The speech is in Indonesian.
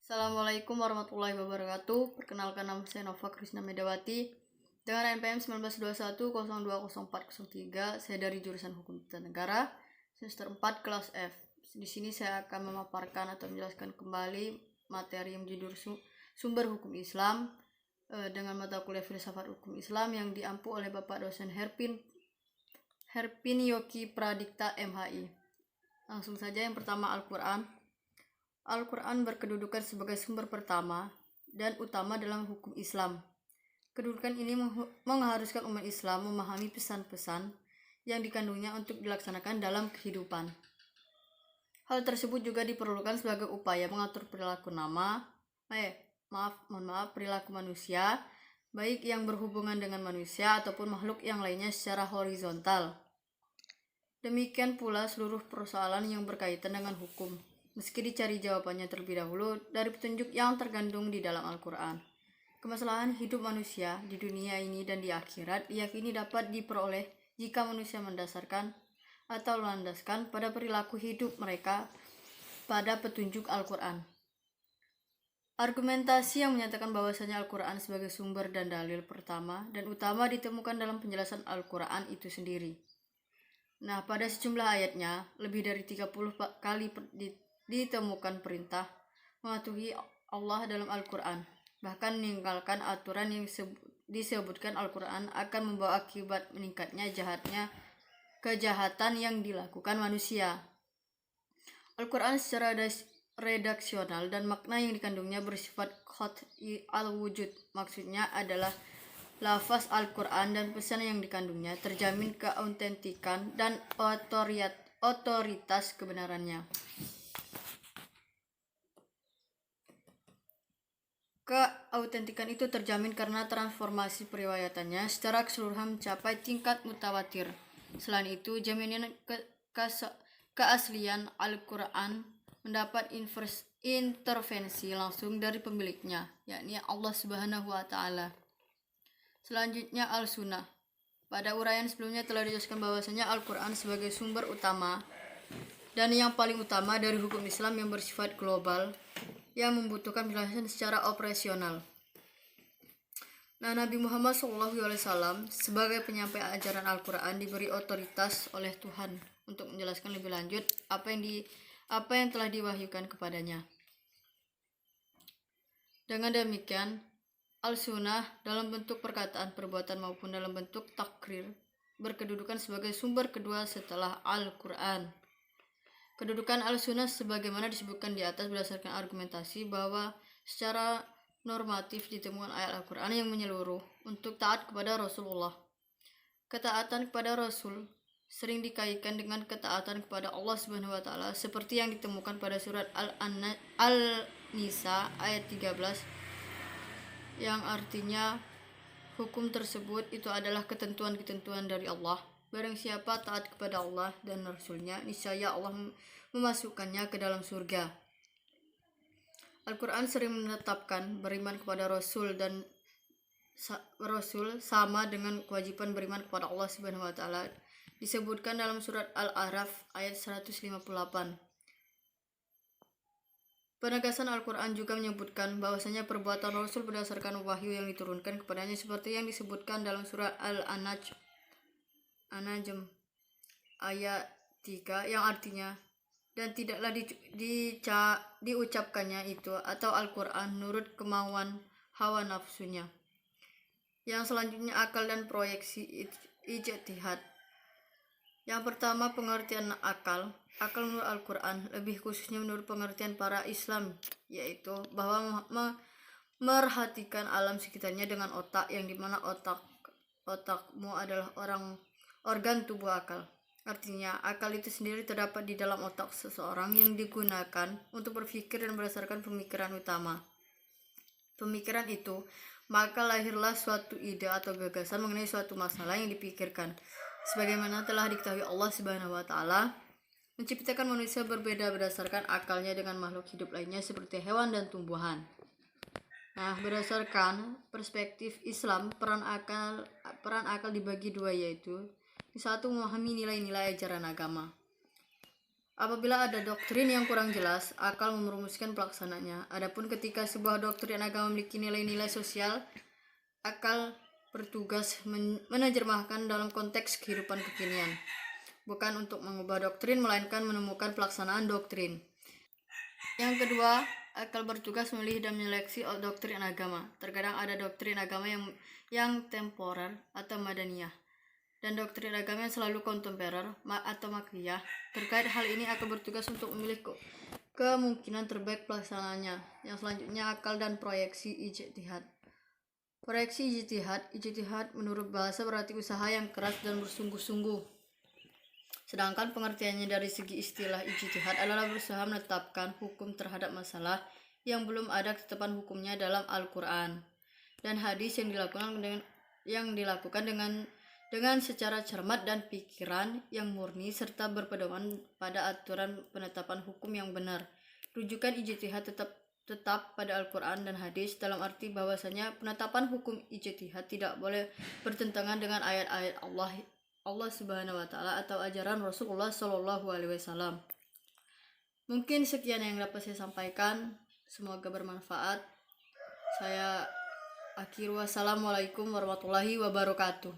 Assalamualaikum warahmatullahi wabarakatuh. Perkenalkan, nama saya Nova Krisna Medawati dengan NPM 1921020403. Saya dari jurusan Hukum Tata Negara semester 4 kelas F. Di sini saya akan memaparkan atau menjelaskan kembali materi yang berjudul Sumber Hukum Islam dengan mata kuliah Filsafat Hukum Islam yang diampu oleh Bapak dosen Herpin Yoki Pradikta MHI. Langsung saja, yang pertama Al-Quran. Al-Quran berkedudukan sebagai sumber pertama dan utama dalam hukum Islam. Kedudukan ini mengharuskan umat Islam memahami pesan-pesan yang dikandungnya untuk dilaksanakan dalam kehidupan. Hal tersebut juga diperlukan sebagai upaya mengatur perilaku perilaku manusia, baik yang berhubungan dengan manusia ataupun makhluk yang lainnya secara horizontal. Demikian pula seluruh persoalan yang berkaitan dengan hukum, meski dicari jawabannya terlebih dahulu dari petunjuk yang terkandung di dalam Al-Quran. Kemaslahan hidup manusia di dunia ini dan di akhirat diyakini dapat diperoleh jika manusia mendasarkan atau melandaskan pada perilaku hidup mereka pada petunjuk Al-Quran. Argumentasi yang menyatakan bahwasanya Al-Quran sebagai sumber dan dalil pertama dan utama ditemukan dalam penjelasan Al-Quran itu sendiri. Nah, pada sejumlah ayatnya, lebih dari 30 kali ditemukan perintah mematuhi Allah dalam Al-Quran. Bahkan meninggalkan aturan yang disebutkan Al-Quran akan membawa akibat meningkatnya kejahatan yang dilakukan manusia. Al-Quran secara redaksional dan makna yang dikandungnya bersifat qat'i al-wujud. Maksudnya adalah lafaz Al-Quran dan pesan yang dikandungnya terjamin keautentikan dan otoritas kebenarannya. Keautentikan itu terjamin karena transformasi periwayatannya secara keseluruhan mencapai tingkat mutawatir. Selain itu, jaminan keaslian Al-Quran mendapat intervensi langsung dari pemiliknya, yakni Allah Subhanahu wa Ta'ala. Selanjutnya, Al-Sunnah. Pada uraian sebelumnya telah dijelaskan bahwasanya Al-Quran sebagai sumber utama dan yang paling utama dari hukum Islam yang bersifat global yang membutuhkan penjelasan secara operasional. Nah, Nabi Muhammad SAW sebagai penyampai ajaran Al-Quran diberi otoritas oleh Tuhan untuk menjelaskan lebih lanjut apa yang telah diwahyukan kepadanya. Dengan demikian, Al-Sunnah dalam bentuk perkataan, perbuatan maupun dalam bentuk takrir berkedudukan sebagai sumber kedua setelah Al-Quran. Kedudukan Al-Sunnah sebagaimana disebutkan di atas berdasarkan argumentasi bahwa secara normatif ditemukan ayat Al-Quran yang menyeluruh untuk taat kepada Rasulullah. Ketaatan kepada Rasul sering dikaitkan dengan ketaatan kepada Allah Subhanahu wa Ta'ala seperti yang ditemukan pada surat Al-Nisa ayat 13 yang artinya hukum tersebut itu adalah ketentuan-ketentuan dari Allah. Barang siapa taat kepada Allah dan Rasulnya, niscaya Allah memasukkannya ke dalam surga. Al-Quran sering menetapkan beriman kepada Rasul dan Rasul sama dengan kewajiban beriman kepada Allah Subhanahu wa Ta'ala. Disebutkan dalam surat Al-A'raf ayat 158. Penegasan Al-Quran juga menyebutkan bahwasanya perbuatan Rasul berdasarkan wahyu yang diturunkan kepadanya seperti yang disebutkan dalam surat Al-An'am ayat 3 yang artinya, dan tidaklah diucapkannya itu atau Al-Quran menurut kemauan hawa nafsunya. Yang selanjutnya, akal dan proyeksi ijtihad. Yang pertama, pengertian akal. Akal menurut Al-Quran, lebih khususnya menurut pengertian para Islam, yaitu bahwa merhatikan alam sekitarnya dengan otak, yang dimana otakmu adalah organ tubuh akal. Artinya, akal itu sendiri terdapat di dalam otak seseorang yang digunakan untuk berpikir dan berdasarkan pemikiran utama. Pemikiran itu, maka lahirlah suatu ide atau gagasan mengenai suatu masalah yang dipikirkan. Sebagaimana telah diketahui, Allah Subhanahu wa Ta'ala menciptakan manusia berbeda berdasarkan akalnya dengan makhluk hidup lainnya seperti hewan dan tumbuhan. Nah, berdasarkan perspektif Islam, peran akal dibagi dua, yaitu satu, memahami nilai-nilai ajaran agama. Apabila ada doktrin yang kurang jelas, akal merumuskan pelaksananya. Adapun ketika sebuah doktrin agama memiliki nilai-nilai sosial, akal bertugas menerjemahkan dalam konteks kehidupan kekinian. Bukan untuk mengubah doktrin, melainkan menemukan pelaksanaan doktrin. Yang kedua, akal bertugas memilih dan menyeleksi doktrin agama. Terkadang ada doktrin agama yang temporer atau madaniyah, dan doktrin agama yang selalu kontemporer atau makkiyah. Terkait hal ini, akal bertugas untuk memilih kemungkinan terbaik pelaksanaannya. Yang selanjutnya, akal dan proyeksi ijtihad. Proyeksi ijtihad menurut bahasa berarti usaha yang keras dan bersungguh-sungguh. Sedangkan pengertiannya dari segi istilah ijtihad adalah berusaha menetapkan hukum terhadap masalah yang belum ada ketetapan hukumnya dalam Al-Quran dan hadis yang dilakukan dengan secara cermat dan pikiran yang murni serta berpedoman pada aturan penetapan hukum yang benar. Rujukan ijtihad tetap pada Al-Quran dan hadis, dalam arti bahwasanya penetapan hukum ijtihad tidak boleh bertentangan dengan ayat-ayat Allah Subhanahu wa taala atau ajaran Rasulullah Shallallahu alaihi wasallam. Mungkin sekian yang dapat saya sampaikan, semoga bermanfaat. Saya akhiri, wassalamualaikum warahmatullahi wabarakatuh.